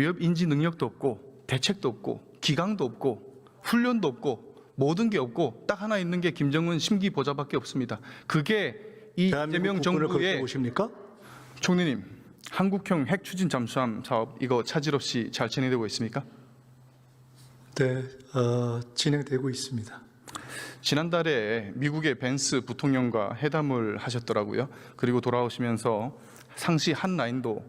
위협 인지 능력도 없고 대책도 없고 기강도 없고 훈련도 없고 모든 게 없고 딱 하나 있는 게 김정은 심기 보좌밖에 없습니다. 그게 이재명 정부의 보십니까? 총리님, 한국형 핵 추진 잠수함 사업 이거 차질 없이 잘 진행되고 있습니까? 네, 진행되고 있습니다. 지난달에 미국의 벤스 부통령과 회담을 하셨더라고요. 그리고 돌아오시면서 상시 한 라인도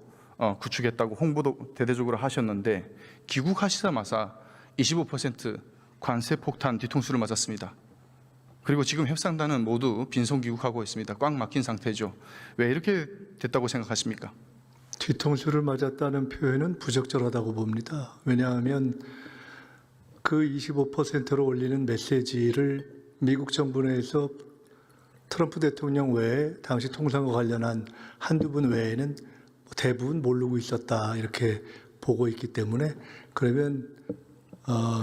구축했다고 홍보도 대대적으로 하셨는데 귀국하시자마자 25% 관세 폭탄 뒤통수를 맞았습니다. 그리고 지금 협상단은 모두 빈손 귀국하고 있습니다. 꽉 막힌 상태죠. 왜 이렇게 됐다고 생각하십니까? 뒤통수를 맞았다는 표현은 부적절하다고 봅니다. 왜냐하면 그 25%로 올리는 메시지를 미국 정부 내에서 트럼프 대통령 외에 당시 통상과 관련한 한두 분 외에는 대부분 모르고 있었다 이렇게 보고 있기 때문에 그러면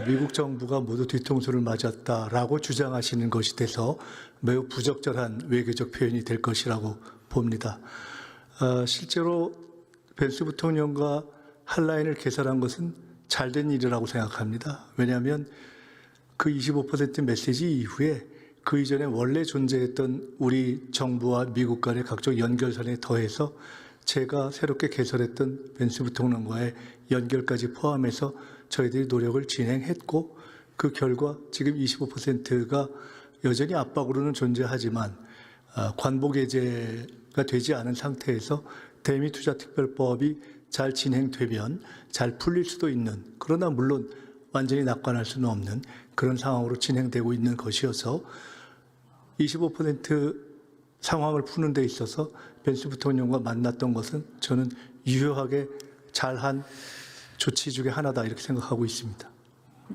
미국 정부가 모두 뒤통수를 맞았다라고 주장하시는 것이 돼서 매우 부적절한 외교적 표현이 될 것이라고 봅니다. 실제로 벤스 부통령과 한 라인을 개설한 것은 잘된 일이라고 생각합니다. 왜냐하면 그 25% 메시지 이후에 그 이전에 원래 존재했던 우리 정부와 미국 간의 각종 연결선에 더해서 제가 새롭게 개설했던 벤스 부통령과의 연결까지 포함해서 저희들이 노력을 진행했고 그 결과 지금 25%가 여전히 압박으로는 존재하지만 관복 해제가 되지 않은 상태에서 대미 투자 특별법이 잘 진행되면 잘 풀릴 수도 있는, 그러나 물론 완전히 낙관할 수는 없는 그런 상황으로 진행되고 있는 것이어서 25% 상황을 푸는 데 있어서 벤스 부통령과 만났던 것은 저는 유효하게 잘한 조치 중에 하나다 이렇게 생각하고 있습니다.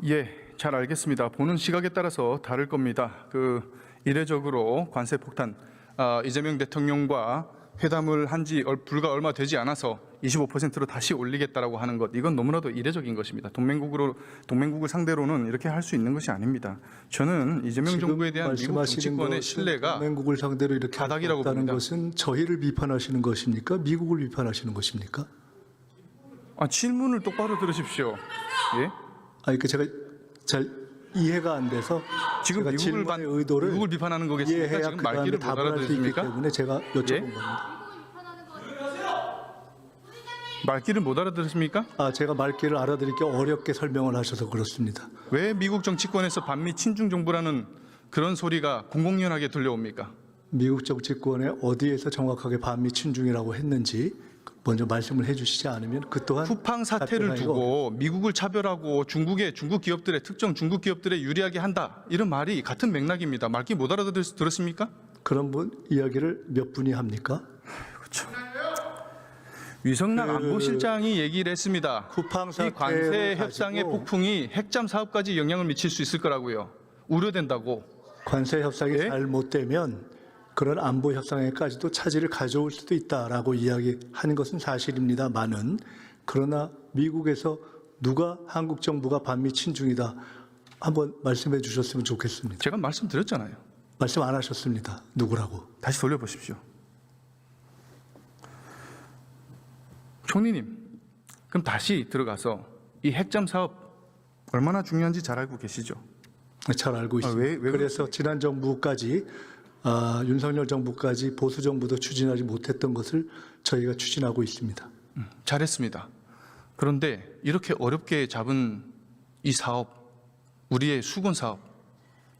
예, 잘 알겠습니다. 보는 시각에 따라서 다를 겁니다. 이례적으로 관세 폭탄 이재명 대통령과 회담을 한 지 불과 얼마 되지 않아서 25%로 다시 올리겠다라고 하는 것, 이건 너무나도 이례적인 것입니다. 동맹국을 상대로는 이렇게 할 수 있는 것이 아닙니다. 저는 이재명 정부에 대한 미국 정치권의 신뢰가 동맹국을 상대로 이렇게 바닥이라고 한다는 봅니다. 것은 저희를 비판하시는 것입니까? 미국을 비판하시는 것입니까? 질문을 똑바로 들으십시오. 예? 그러니까 제가 잘 이해가 안 돼서 지금 제가 질문의 의도를 미국을 비판하는 거겠습니까? 이해해야 지금 그다음에 말귀를 못 답을 할 수 있기 알아들으십니까? 때문에 제가 여쭤본 예? 겁니다. 말귀를 못 알아들으십니까? 제가 말귀를 알아듣기 어렵게 설명을 하셔서 그렇습니다. 왜 미국 정치권에서 반미 친중 정부라는 그런 소리가 공공연하게 들려옵니까? 미국 정치권에 어디에서 정확하게 반미 친중이라고 했는지 먼저 말씀을 해주시지 않으면 그 또한 쿠팡 사태를 두고 미국을 차별하고 중국 기업들의 특정 중국 기업들에 유리하게 한다, 이런 말이 같은 맥락입니다. 말귀 못 알아들었습니까? 그런 분 이야기를 몇 분이 합니까? 그렇죠. 위성락 안보실장이 얘기를 했습니다. 쿠팡 이 관세 사태를 협상의 가지고 폭풍이 핵잠 사업까지 영향을 미칠 수 있을 거라고요. 우려된다고. 관세 협상이 예? 잘못되면 그런 안보 협상에까지도 차질을 가져올 수도 있다라고 이야기하는 것은 사실입니다만은, 그러나 미국에서 누가 한국 정부가 반미 친중이다 한번 말씀해 주셨으면 좋겠습니다. 제가 말씀드렸잖아요. 말씀 안 하셨습니다. 누구라고? 다시 돌려보십시오. 총리님, 그럼 다시 들어가서 이 핵잠 사업 얼마나 중요한지 잘 알고 계시죠? 잘 알고 있습니다. 왜 그래서 지난 정부까지 윤석열 정부까지 보수 정부도 추진하지 못했던 것을 저희가 추진하고 있습니다. 잘했습니다. 그런데 이렇게 어렵게 잡은 이 사업, 우리의 수건 사업,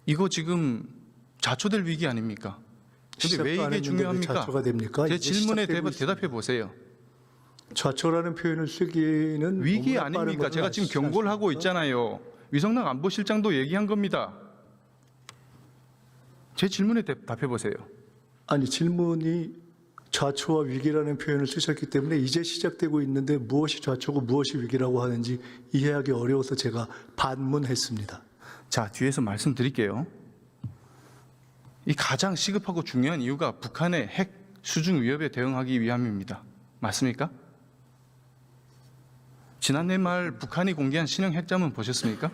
이거 지금 자초될 위기 아닙니까? 근데 왜 이게 중요합니까? 자초가 됩니까? 제 질문에 대답해 보세요. 좌초라는 표현을 쓰기는 위기 너무나 빠른 아닙니까? 것은 제가 지금 아시지 경고를 하고 않습니까? 있잖아요. 위성락 안보실장도 얘기한 겁니다. 제 질문에 답해 보세요. 아니, 질문이 좌초와 위기라는 표현을 쓰셨기 때문에 이제 시작되고 있는데 무엇이 좌초고 무엇이 위기라고 하는지 이해하기 어려워서 제가 반문했습니다. 자, 뒤에서 말씀드릴게요. 이 가장 시급하고 중요한 이유가 북한의 핵 수중 위협에 대응하기 위함입니다. 맞습니까? 지난해 말 북한이 공개한 신형 핵잠은 보셨습니까?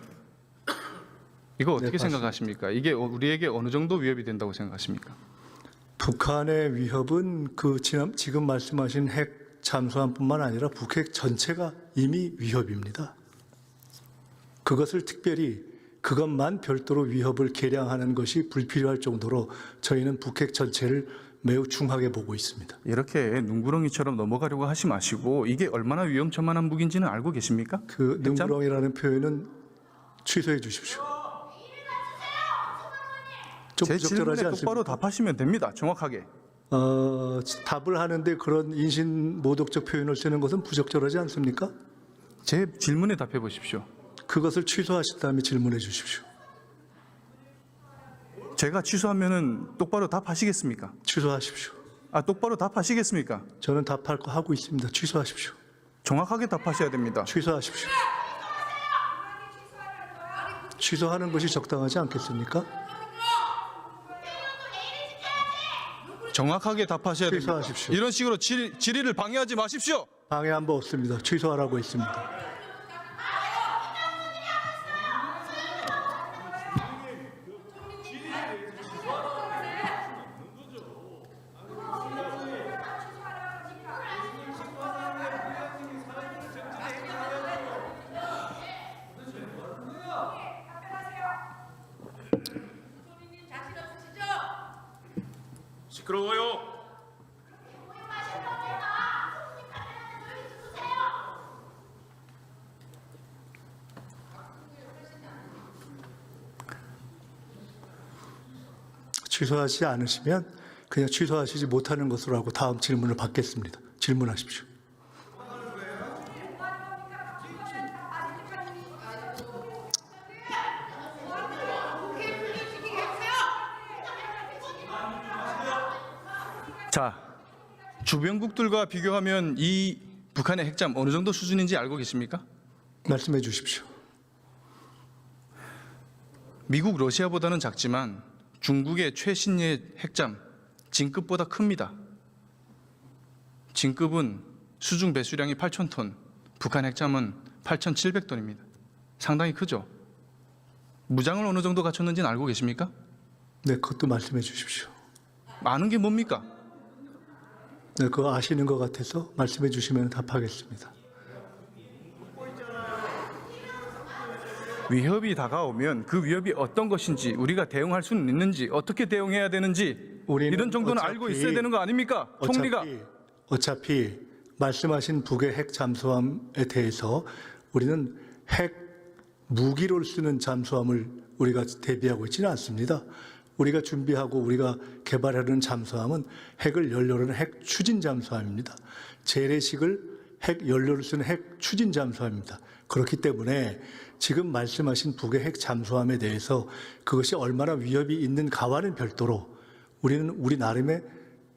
이거 어떻게 생각하십니까? 이게 우리에게 어느 정도 위협이 된다고 생각하십니까? 북한의 위협은 지금 말씀하신 핵 잠수함뿐만 아니라 북핵 전체가 이미 위협입니다. 그것을 특별히 그것만 별도로 위협을 계량하는 것이 불필요할 정도로 저희는 북핵 전체를 매우 중하게 보고 있습니다. 이렇게 눈구렁이처럼 넘어가려고 하지 마시고 이게 얼마나 위험천만한 무기인지는 알고 계십니까? 그 핵잠? 능구렁이라는 표현은 취소해 주십시오. 좀 제 부적절하지 질문에 않습니까? 똑바로 답하시면 됩니다. 정확하게. 답을 하는데 그런 인신 모독적 표현을 쓰는 것은 부적절하지 않습니까? 제 질문에 답해 보십시오. 그것을 취소하신 다음에 질문해 주십시오. 제가 취소하면은 똑바로 답하시겠습니까? 취소하십시오. 똑바로 답하시겠습니까? 저는 답할 거 하고 있습니다. 취소하십시오. 정확하게 답하셔야 됩니다. 취소하십시오. 취소하는 것이 적당하지 않겠습니까? 정확하게 답하셔야 됩니다. 취소하십시오. 이런 식으로 질의를 방해하지 마십시오. 방해한 바 없습니다. 취소하라고 했습니다. 시끄러워요. 취소하지 않으시면 그냥 취소하시지 못하는 것으로 하고 다음 질문을 받겠습니다. 질문하십시오. 자, 주변국들과 비교하면 이 북한의 핵잠 어느 정도 수준인지 알고 계십니까? 말씀해 주십시오. 미국, 러시아보다는 작지만 중국의 최신의 핵잠 진급보다 큽니다. 진급은 수중 배수량이 8,000톤, 북한 핵잠은 8,700톤입니다. 상당히 크죠. 무장을 어느 정도 갖췄는지는 알고 계십니까? 네, 그것도 말씀해 주십시오. 아는 게 뭡니까? 네, 그거 아시는 것 같아서 말씀해 주시면 답하겠습니다. 위협이 다가오면 그 위협이 어떤 것인지 우리가 대응할 수는 있는지 어떻게 대응해야 되는지 우리는 이런 정도는 어차피- 알고 있어야 되는 거 아닙니까? 총리가. 어차피 말씀하신 북의 핵 잠수함에 대해서 우리는 핵 무기로 쓰는 잠수함을 우리가 대비하고 있지는 않습니다. 우리가 준비하고 우리가 개발하는 잠수함은 핵을 연료로 하는 핵 추진 잠수함입니다. 재래식을 핵 연료를 쓰는 핵 추진 잠수함입니다. 그렇기 때문에 지금 말씀하신 북의 핵 잠수함에 대해서 그것이 얼마나 위협이 있는가와는 별도로 우리는 우리 나름의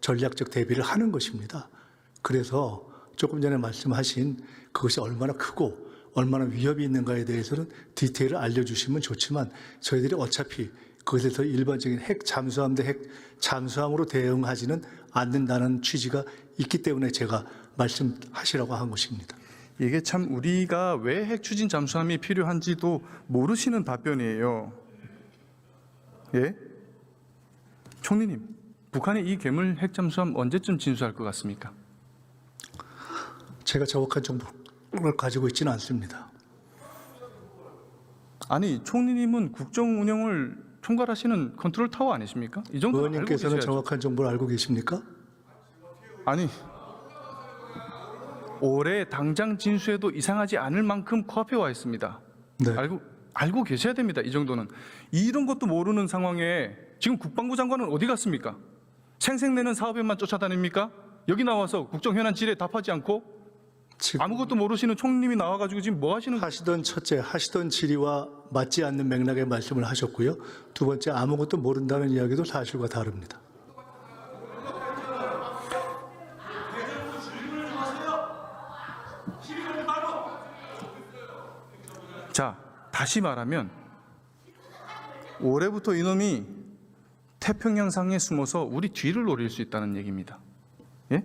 전략적 대비를 하는 것입니다. 그래서 조금 전에 말씀하신 그것이 얼마나 크고 얼마나 위협이 있는가에 대해서는 디테일을 알려주시면 좋지만 저희들이 어차피 그것에서 일반적인 핵 잠수함 대 핵 잠수함으로 대응하지는 않는다는 취지가 있기 때문에 제가 말씀하시라고 한 것입니다. 이게 참 우리가 왜 핵 추진 잠수함이 필요한지도 모르시는 답변이에요. 예? 총리님, 북한의 이 괴물 핵 잠수함 언제쯤 진수할 것 같습니까? 제가 정확한 정보를 가지고 있지는 않습니다. 아니, 총리님은 국정 운영을 총괄하시는 컨트롤 타워 아니십니까? 이 정도는 알고 의원님께서는 계셔야죠. 정확한 정보를 알고 계십니까? 아니, 올해 당장 진수해도 이상하지 않을 만큼 코앞에 와 있습니다. 네. 알고 계셔야 됩니다. 이 정도는. 이런 것도 모르는 상황에 지금 국방부 장관은 어디 갔습니까? 생색내는 사업에만 쫓아다닙니까? 여기 나와서 국정 현안 질의에 답하지 않고 지금 아무것도 모르시는 총리님이 나와가지고 지금 뭐 하시는 거예요? 하시던 질의와 맞지 않는 맥락의 말씀을 하셨고요. 두 번째, 아무것도 모른다는 이야기도 사실과 다릅니다. 자, 다시 말하면 올해부터 이놈이 태평양상에 숨어서 우리 뒤를 노릴 수 있다는 얘기입니다. 예?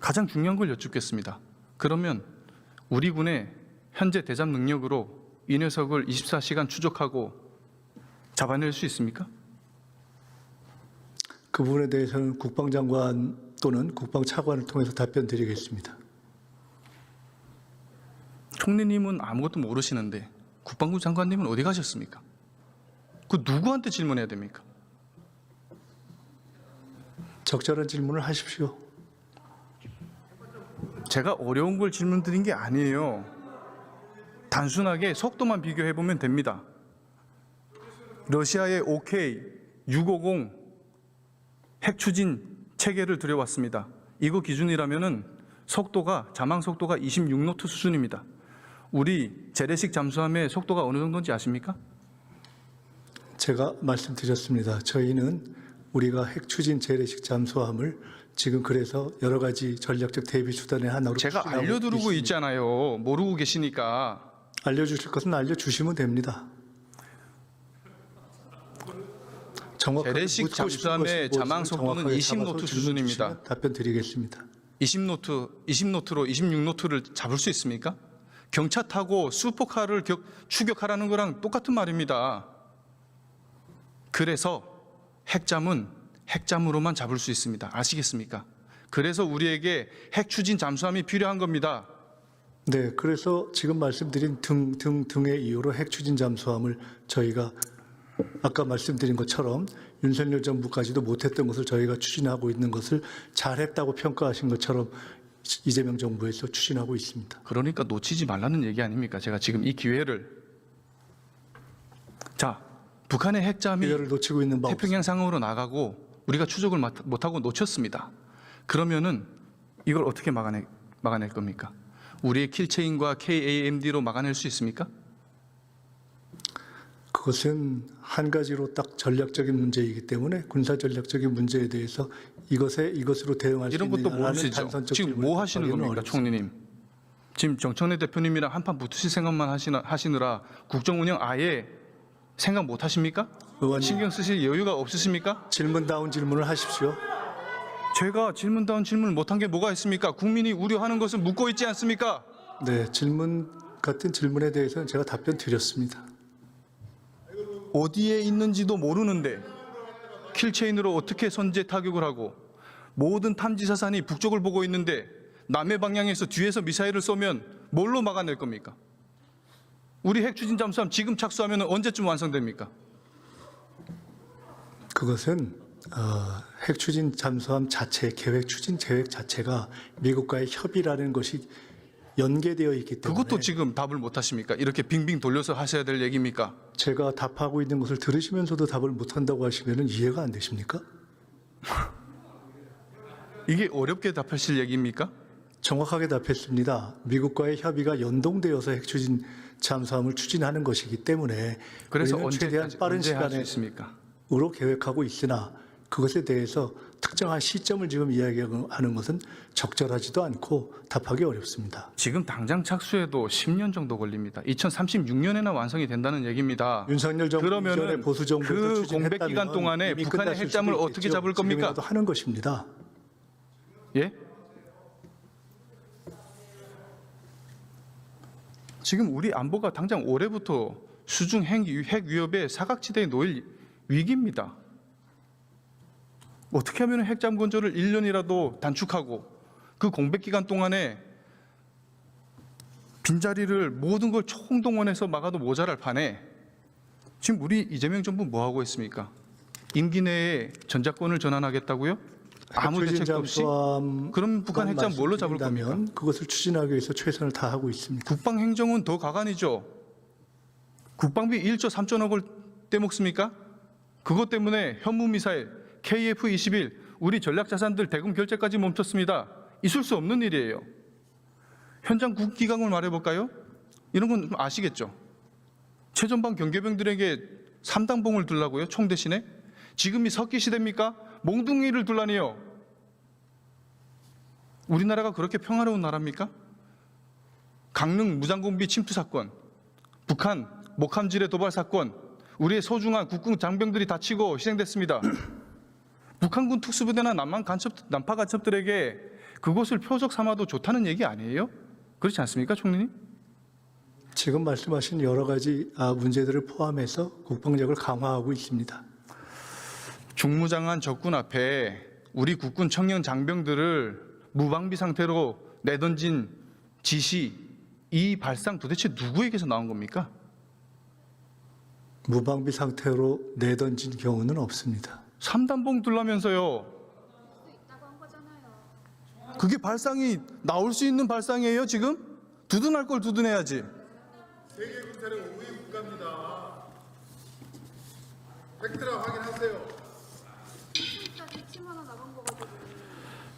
가장 중요한 걸 여쭙겠습니다. 그러면 우리 군의 현재 대잠 능력으로 이 녀석을 24시간 추적하고 잡아낼 수 있습니까? 그 부분에 대해서는 국방장관 또는 국방차관을 통해서 답변 드리겠습니다. 총리님은 아무것도 모르시는데 국방부 장관님은 어디 가셨습니까? 그 누구한테 질문해야 됩니까? 적절한 질문을 하십시오. 제가 어려운 걸 질문 드린 게 아니에요. 단순하게 속도만 비교해 보면 됩니다. 러시아의 OK 650 핵 추진 체계를 들여왔습니다. 이거 기준이라면은 속도가 자망 속도가 26노트 수준입니다. 우리 재래식 잠수함의 속도가 어느 정도인지 아십니까? 제가 말씀드렸습니다. 저희는 우리가 핵 추진 재래식 잠수함을 지금 그래서 여러 가지 전략적 대비 수단의 하나로 제가 추진하고 알려드리고 있습니다. 있잖아요. 모르고 계시니까. 알려주실 것은 알려주시면 됩니다. 정확하게 재래식 묻고 싶은 잠수함의 것이 자망 무엇인지 속도는 정확하게 20노트 잡아서 질문 수준입니다. 주시면 답변 드리겠습니다. 20노트로 26노트를 잡을 수 있습니까? 경차 타고 슈퍼카를 추격하라는 거랑 똑같은 말입니다. 그래서 핵잠은 핵잠으로만 잡을 수 있습니다. 아시겠습니까? 그래서 우리에게 핵 추진 잠수함이 필요한 겁니다. 네, 그래서 지금 말씀드린 등의 이유로 핵 추진 잠수함을 저희가 아까 말씀드린 것처럼 윤석열 정부까지도 못했던 것을 저희가 추진하고 있는 것을 잘했다고 평가하신 것처럼 이재명 정부에서 추진하고 있습니다. 그러니까 놓치지 말라는 얘기 아닙니까? 제가 지금 이 기회를. 자, 북한의 핵잠이 기회를 놓치고 있는 바 태평양 상으로 나가고 우리가 추적을 못하고 놓쳤습니다. 그러면은 이걸 어떻게 막아낼 겁니까? 우리의 킬체인과 KAMD로 막아낼 수 있습니까? 그것은 한 가지로 딱 전략적인 문제이기 때문에 군사 전략적인 문제에 대해서 이것으로 대응할 수 이런 것도 있느냐라는 모르시죠? 단선적 지금 질문을 뭐 하시는 답하기는 겁니까, 어렵습니다. 총리님? 지금 정청래 대표님이랑 한판 붙으실 생각만 하시느라 국정 운영 아예 생각 못 하십니까? 의원님, 신경 쓰실 여유가 없으십니까? 질문다운 질문을 하십시오. 제가 질문다운 질문을 못한 게 뭐가 있습니까? 국민이 우려하는 것을 묻고 있지 않습니까? 네, 질문 같은 질문에 대해서는 제가 답변 드렸습니다. 어디에 있는지도 모르는데 킬체인으로 어떻게 선제 타격을 하고 모든 탐지 사산이 북쪽을 보고 있는데 남해 방향에서 뒤에서 미사일을 쏘면 뭘로 막아낼 겁니까? 우리 핵 추진 잠수함 지금 착수하면 언제쯤 완성됩니까? 그것은 핵 추진 잠수함 자체 계획 추진 계획 자체가 미국과의 협의라는 것이 연계되어 있기 때문에 그것도 지금 답을 못 하십니까? 이렇게 빙빙 돌려서 하셔야 될 얘기입니까? 제가 답하고 있는 것을 들으시면서도 답을 못 한다고 하시면 이해가 안 되십니까? 이게 어렵게 답하실 얘기입니까? 정확하게 답했습니다. 미국과의 협의가 연동되어서 핵 추진 잠수함을 추진하는 것이기 때문에 그래서 우리는 최대한 빠른 언제 할 수 시간에 있습니까? 으로 계획하고 있으나 그것에 대해서 특정한 시점을 지금 이야기하는 것은 적절하지도 않고 답하기 어렵습니다. 지금 당장 착수해도 10년 정도 걸립니다. 2036년에나 완성이 된다는 얘기입니다. 윤석열 정부 이전에 그러면은 보수 정부에서 그 추진했다면 공백 기간 동안에 이미 북한의 끝났을 핵잠을 수도 어떻게 있겠죠. 잡을 겁니까? 지금이라도 하는 것입니다. 예? 지금 우리 안보가 당장 올해부터 수중 핵 위협의 사각지대에 놓일 위기입니다. 어떻게 하면 핵잠 건조를 1년이라도 단축하고 그 공백 기간 동안에 빈자리를 모든 걸 총동원해서 막아도 모자랄 판에 지금 우리 이재명 정부 뭐 하고 있습니까? 임기 내에 전작권을 전환하겠다고요? 아무 핵추진 대책도 없이? 잠수함 그럼 북한 핵잠 뭘로 잡을 겁니까? 말씀드린다면 그것을 추진하기 위해서 최선을 다하고 있습니다. 국방행정은 더 가관이죠. 국방비 1조 3천억을 떼먹습니까? 그것 때문에 현무미사일 KF-21 우리 전략자산들 대금 결제까지 멈췄습니다. 있을 수 없는 일이에요. 현장 국기강을 말해볼까요? 이런 건 아시겠죠? 최전방 경계병들에게 3단봉을 들라고요? 총 대신에? 지금이 석기 시대입니까? 몽둥이를 둘라니요. 우리나라가 그렇게 평화로운 나라입니까? 강릉 무장공비 침투 사건, 북한 목함질의 도발 사건, 우리의 소중한 국군 장병들이 다치고 희생됐습니다. 북한군 특수부대나 난파 간첩들에게 그것을 표적 삼아도 좋다는 얘기 아니에요? 그렇지 않습니까, 총리님? 지금 말씀하신 여러 가지 문제들을 포함해서 국방력을 강화하고 있습니다. 중무장한 적군 앞에 우리 국군 청년 장병들을 무방비 상태로 내던진 지시, 이 발상 도대체 누구에게서 나온 겁니까? 무방비 상태로 내던진 경우는 없습니다. 3단봉 들라면서요. 그게 발상이 나올 수 있는 발상이에요 지금? 두둔할 걸 두둔해야지. 세계 군사력 5위 국가입니다. 팩트라 확인하세요.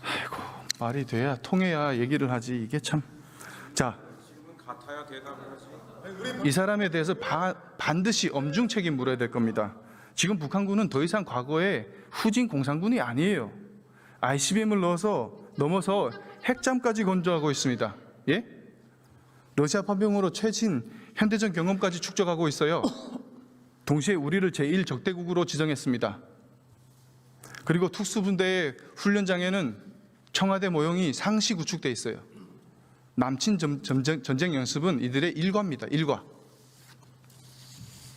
아이고, 말이 돼야 통해야 얘기를 하지. 이게 참. 자, 이 사람에 대해서 반드시 엄중 책임 물어야 될 겁니다. 지금 북한군은 더 이상 과거의 후진 공산군이 아니에요. ICBM을 넘어서 핵잠까지 건조하고 있습니다. 예? 러시아 파병으로 최신 현대전 경험까지 축적하고 있어요. 동시에 우리를 제1적대국으로 지정했습니다. 그리고 특수분대의 훈련장에는 청와대 모형이 상시 구축돼 있어요. 남친 전쟁 연습은 이들의 일과입니다. 일과.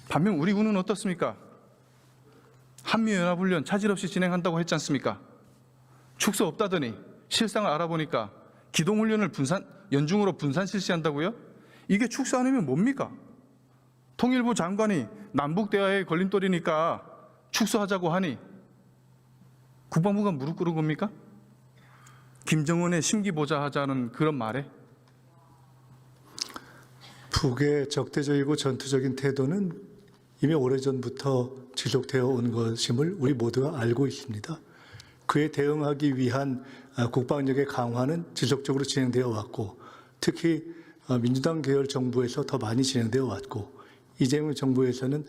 반면 우리 군은 어떻습니까? 한미연합훈련 차질 없이 진행한다고 했지 않습니까? 축소 없다더니 실상을 알아보니까 기동훈련을 연중으로 분산 실시한다고요? 이게 축소 아니면 뭡니까? 통일부 장관이 남북 대화에 걸림돌이니까 축소하자고 하니 국방부가 무릎 꿇은 겁니까? 김정은의 심기보자하자는 그런 말에? 북의 적대적이고 전투적인 태도는 이미 오래전부터 지속되어 온 것임을 우리 모두가 알고 있습니다. 그에 대응하기 위한 국방력의 강화는 지속적으로 진행되어 왔고, 특히 민주당 계열 정부에서 더 많이 진행되어 왔고, 이재명 정부에서는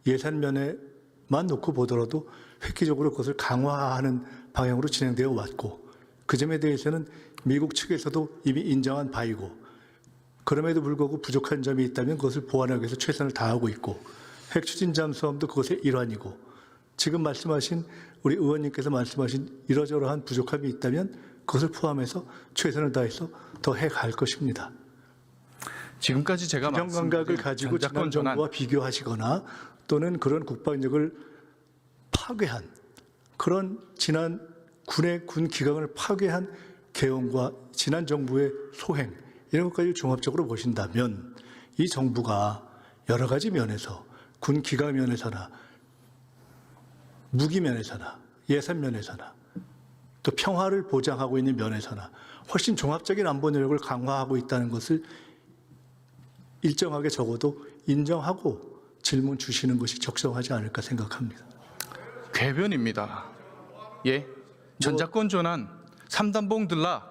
예산 면에만 놓고 보더라도 획기적으로 그것을 강화하는 방향으로 진행되어 왔고, 그 점에 대해서는 미국 측에서도 이미 인정한 바이고, 그럼에도 불구하고 부족한 점이 있다면 그것을 보완하기 위해서 최선을 다하고 있고, 핵 추진 잠수함도 그것의 일환이고, 지금 말씀하신 우리 의원님께서 말씀하신 이러저러한 부족함이 있다면 그것을 포함해서 최선을 다해서 더 해갈 것입니다. 지금까지 제가 균형 감각을 가지고 지난 정부와 비교하시거나 또는 그런 국방력을 파괴한, 그런 지난 군 기강을 파괴한 개헌과 지난 정부의 소행, 이런 것까지 종합적으로 보신다면 이 정부가 여러 가지 면에서 군 기강 면에서나 무기 면에서나 예산 면에서나 또 평화를 보장하고 있는 면에서나 훨씬 종합적인 안보 노력을 강화하고 있다는 것을 일정하게 적어도 인정하고 질문 주시는 것이 적성하지 않을까 생각합니다. 궤변입니다. 예, 전자권 전환, 3단봉 들라,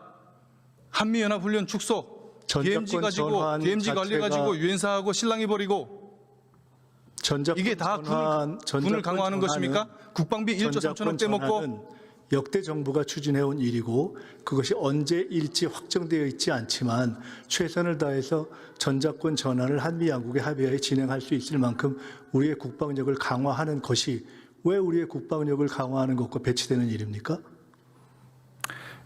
한미연합훈련 축소, DMZ 가지고 DMZ 관리 가지고 유엔사하고 실랑이 벌이고, 이게 다 군을 강화하는 것입니까? 국방비 1조 3천억 떼먹고. 역대 정부가 추진해온 일이고 그것이 언제일지 확정되어 있지 않지만 최선을 다해서 전자권 전환을 한미 양국의 합의하에 진행할 수 있을 만큼 우리의 국방력을 강화하는 것이 왜 우리의 국방력을 강화하는 것과 배치되는 일입니까?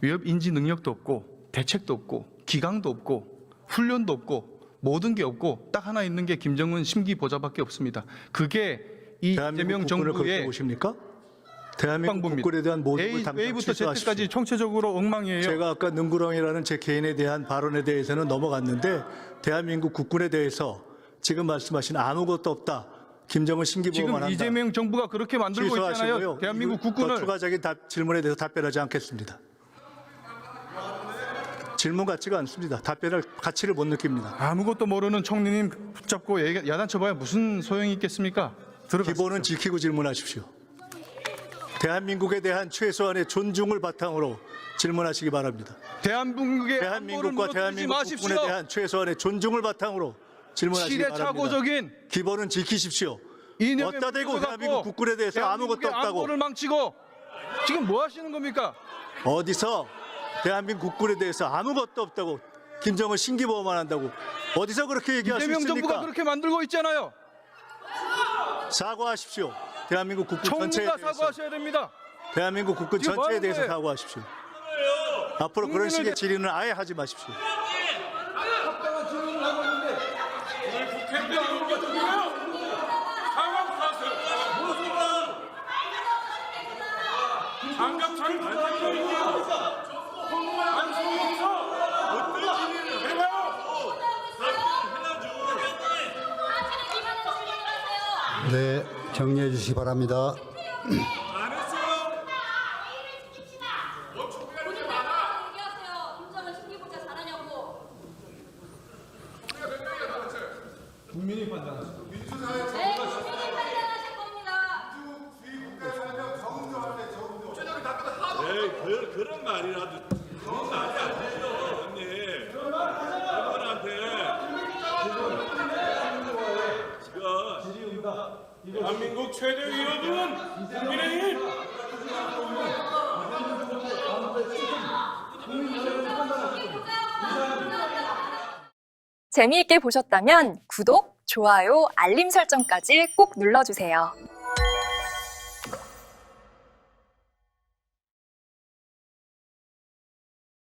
위협 인지 능력도 없고 대책도 없고 기강도 없고 훈련도 없고 모든 게 없고 딱 하나 있는 게 김정은 심기보자밖에 없습니다. 그게 이재명 정부의 보십니까? 대한민국 국군에 대한 모든 걸 담당 A부터 취소하십시오. Z까지 총체적으로 엉망이에요. 제가 아까 능구렁이라는 제 개인에 대한 발언에 대해서는 넘어갔는데 대한민국 국군에 대해서 지금 말씀하신 아무것도 없다. 김정은 심기보호만 한다. 지금 이재명 정부가 그렇게 만들고 있잖아요. 취소하시고요. 대한민국 국군을. 추가적인 질문에 대해서 답변하지 않겠습니다. 질문 같지가 않습니다. 답변할 가치를 못 느낍니다. 아무것도 모르는 총리님 붙잡고 야단쳐봐야 무슨 소용이 있겠습니까? 들어가십시오. 기본은 지키고 질문하십시오. 대한민국에 대한 최소한의 존중을 바탕으로 질문하시기 바랍니다. 대한민국과 대한민국 국군에 대한 최소한의 존중을 바탕으로 질문하시기 바랍니다. 시대착오적인 기본은 지키십시오. 이념에 어디다 대고 대한민국 국군에 대해서 아무것도 없다고. 안보를 망치고 지금 뭐 하시는 겁니까? 어디서 대한민국 국군에 대해서 아무것도 없다고 김정은 심기보호만 한다고 어디서 그렇게 얘기할 수 이재명 정부가 있습니까? 그렇게 만들고 있잖아요. 사과하십시오. 대한민국 국군 전체에 총리가 대해서. 사과하셔야 됩니다. 대한민국 국군 지금 뭐 전체에 하는 대해서 거예요? 사과하십시오. 앞으로 그런 식의 질의는 아예 하지 마십시오. 합당한 질문을 하고 있는데 장갑차를 달고 있습니다. 방송에서 어떤 질의를 해봐요. 네, 정리해 주시기 바랍니다. 국민이 판단하시죠. 네, 국민이 판단하실 겁니다. 그런 말이라도 그런 말이 안 되죠, 언니. 그분한테 지금 대한민국 최대 위협은 국민의힘. 재미있게 보셨다면 구독, 좋아요, 알림 설정까지 꼭 눌러주세요.